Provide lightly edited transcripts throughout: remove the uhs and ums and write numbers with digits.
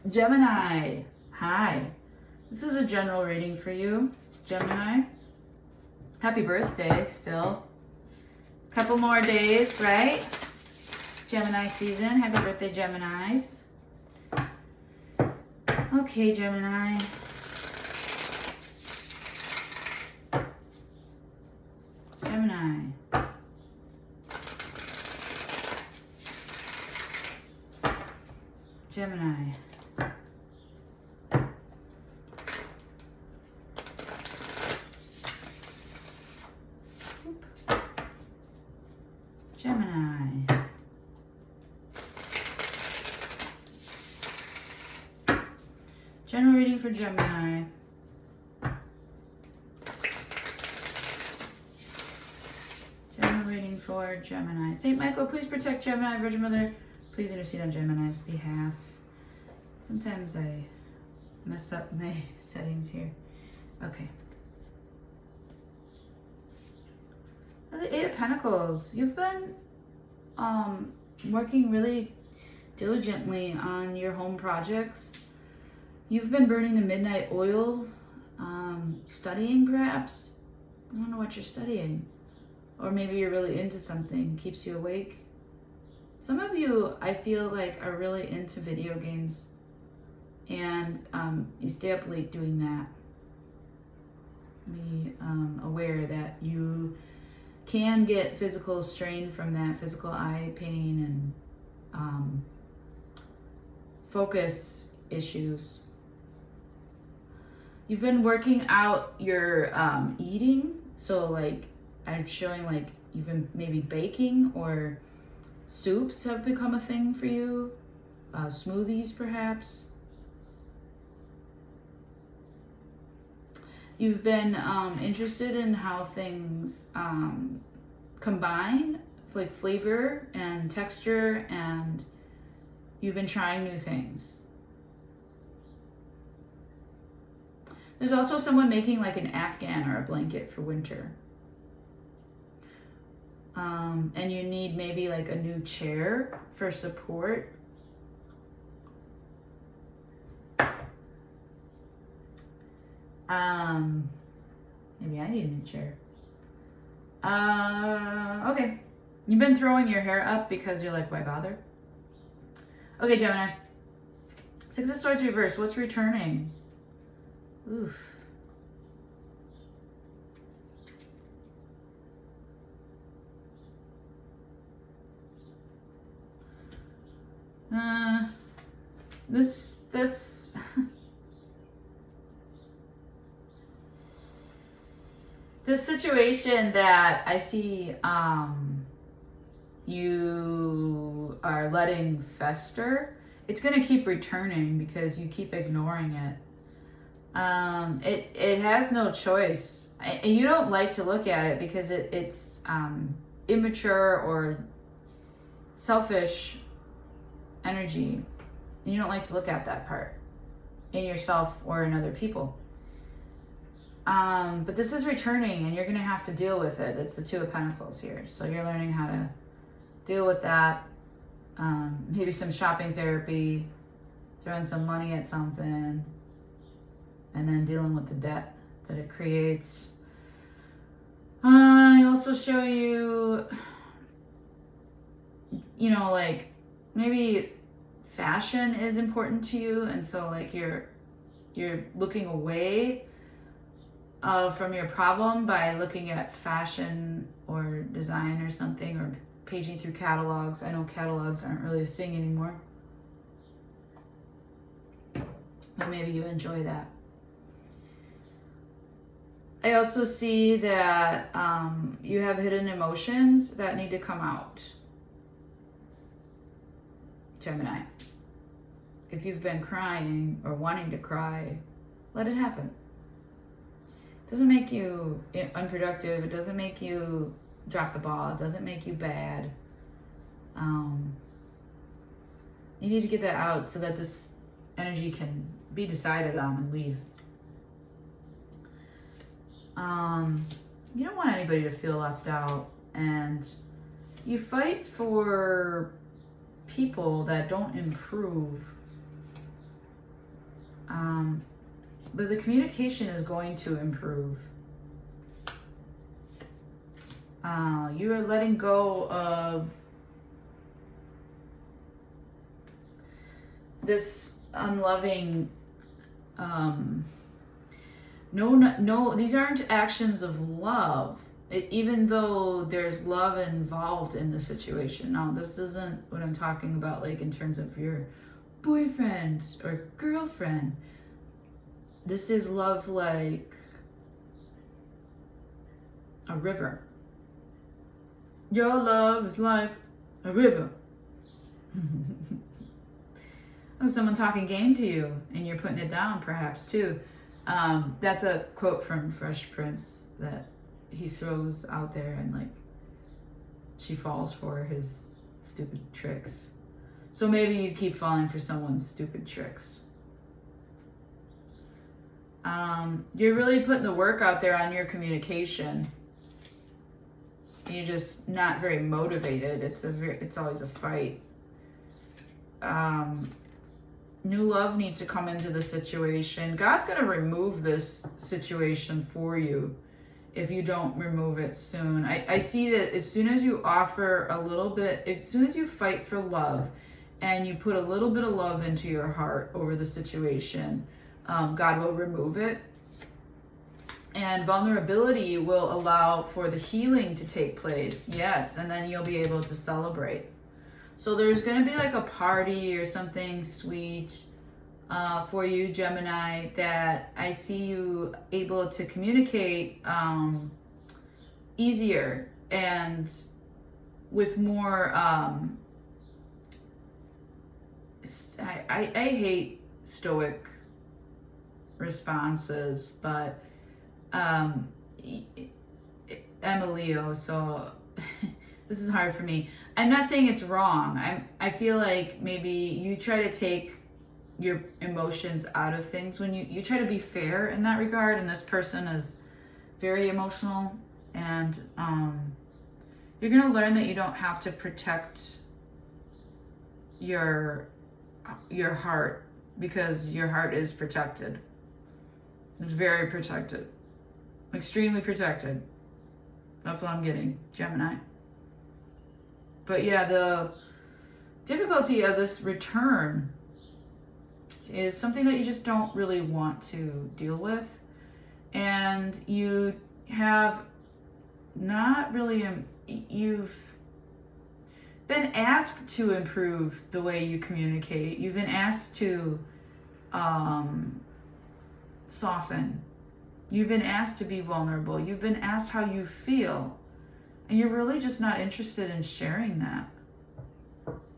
Gemini, hi. This is a general reading for you, Gemini. Happy birthday still. Couple more days, right? Gemini season. Happy birthday, Geminis. Okay, Gemini. Gemini. Gemini. Gemini. General reading for Gemini. General reading for Gemini. Saint Michael, please protect Gemini. Virgin Mother, please intercede on Gemini's behalf. Sometimes I mess up my settings here. Okay. The Eight of Pentacles. You've been working really diligently on your home projects. You've been burning the midnight oil, studying perhaps. I don't know what you're studying. Or maybe you're really into something, keeps you awake. Some of you, I feel like, are really into video games. And you stay up late doing that. Be aware that you can get physical strain from that, physical eye pain and focus issues. You've been working out your eating, so like I'm showing like you've been maybe baking, or soups have become a thing for you, smoothies perhaps. You've been interested in how things combine, like flavor and texture, and you've been trying new things. There's also someone making like an Afghan or a blanket for winter. And you need maybe like a new chair for support. Maybe I need a new chair. Okay. You've been throwing your hair up because you're like, why bother? Okay, Gemini. Six of Swords reverse. What's returning? Oof. This this situation that I see you are letting fester, it's going to keep returning because you keep ignoring it. It has no choice. And you don't like to look at it because it's immature or selfish energy. You don't like to look at that part in yourself or in other people. But this is returning and you're going to have to deal with it. It's the Two of Pentacles here. So you're learning how to deal with that. Maybe some shopping therapy, throwing some money at something, and then dealing with the debt that it creates. I also show you, you know, like maybe fashion is important to you, and so like you're looking away from your problem by looking at fashion or design or something, or paging through catalogs. I know catalogs aren't really a thing anymore, but maybe you enjoy that. I also see that you have hidden emotions that need to come out, Gemini. If you've been crying or wanting to cry, let it happen. It doesn't make you unproductive. It doesn't make you drop the ball. It doesn't make you bad. You need to get that out so that this energy can be decided on and leave. You don't want anybody to feel left out, and you fight for people that don't improve. But the communication is going to improve. You are letting go of this unloving, no, these aren't actions of love. Even though there's love involved in the situation. Now, this isn't what I'm talking about, like in terms of your boyfriend or girlfriend. This is love like a river. Your love is like a river. And someone talking game to you and you're putting it down perhaps too. That's a quote from Fresh Prince that he throws out there, and like she falls for his stupid tricks. So maybe you keep falling for someone's stupid tricks. You're really putting the work out there on your communication. You're just not very motivated. It's always a fight. New love needs to come into the situation. God's going to remove this situation for you if you don't remove it soon. I see that as soon as you offer a little bit, as soon as you fight for love and you put a little bit of love into your heart over the situation, God will remove it. And vulnerability will allow for the healing to take place. Yes, and then you'll be able to celebrate. So there's going to be like a party or something sweet for you, Gemini, that I see you able to communicate easier and with more, I hate stoic responses, but I'm a Leo, so this is hard for me. I'm not saying it's wrong. I feel like maybe you try to take your emotions out of things when you try to be fair in that regard, and this person is very emotional, and you're going to learn that you don't have to protect your heart, because your heart is protected. It's very protected. Extremely protected. That's what I'm getting, Gemini. But yeah, the difficulty of this return is something that you just don't really want to deal with. And you have not really, you've been asked to improve the way you communicate. You've been asked to soften. You've been asked to be vulnerable. You've been asked how you feel. And you're really just not interested in sharing that.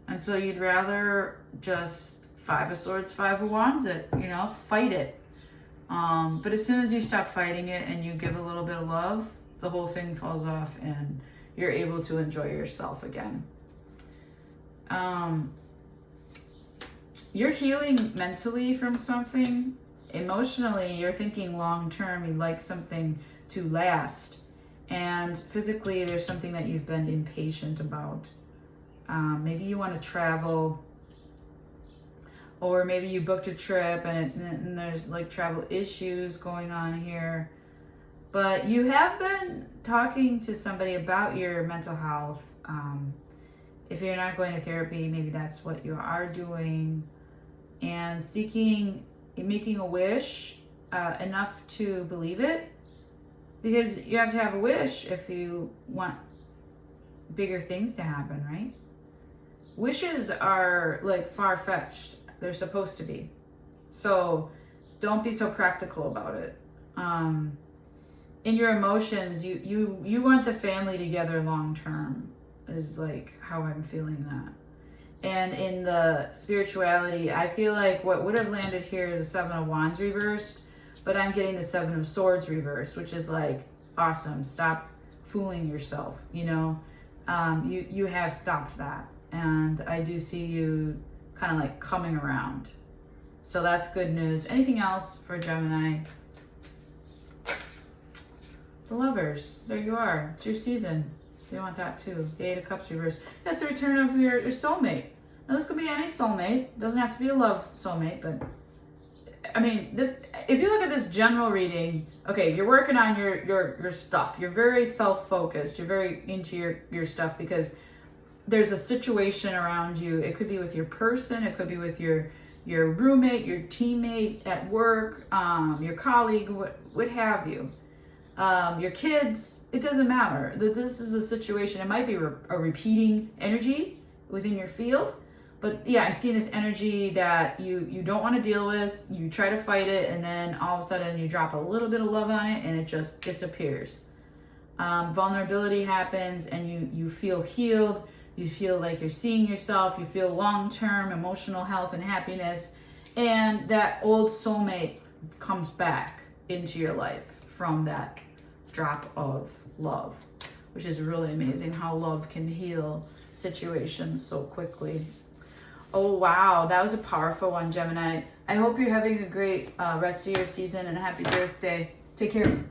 And so you'd rather just Five of Swords, Five of Wands it, fight it. But as soon as you stop fighting it and you give a little bit of love, the whole thing falls off and you're able to enjoy yourself again. You're healing mentally from something. Emotionally, you're thinking long term. You'd like something to last. And physically, there's something that you've been impatient about. Maybe you want to travel, or maybe you booked a trip and there's like travel issues going on here. But you have been talking to somebody about your mental health. If you're not going to therapy, maybe that's what you are doing. And making a wish enough to believe it. Because you have to have a wish if you want bigger things to happen, right? Wishes are like far-fetched. They're supposed to be. So don't be so practical about it. In your emotions, you want the family together long-term is like how I'm feeling that. And in the spirituality, I feel like what would have landed here is a Seven of Wands reversed. But I'm getting the Seven of Swords reversed, which is like, awesome. Stop fooling yourself, You have stopped that. And I do see you kind of like coming around. So that's good news. Anything else for Gemini? The Lovers. There you are. It's your season. They want that too. The Eight of Cups reversed. That's the return of your soulmate. Now this could be any soulmate. It doesn't have to be a love soulmate, but I mean, this, if you look at this general reading, okay, you're working on your stuff. You're very self-focused. You're very into your stuff because there's a situation around you. It could be with your person. It could be with your roommate, your teammate at work, your colleague, what have you. Your kids, it doesn't matter. This is a situation. It might be a repeating energy within your field. But yeah, I'm seeing this energy that you don't want to deal with. You try to fight it, and then all of a sudden you drop a little bit of love on it, and it just disappears. Vulnerability happens, and you feel healed. You feel like you're seeing yourself. You feel long-term emotional health and happiness, and that old soulmate comes back into your life from that drop of love, which is really amazing how love can heal situations so quickly. Oh, wow. That was a powerful one, Gemini. I hope you're having a great rest of your season and a happy birthday. Take care.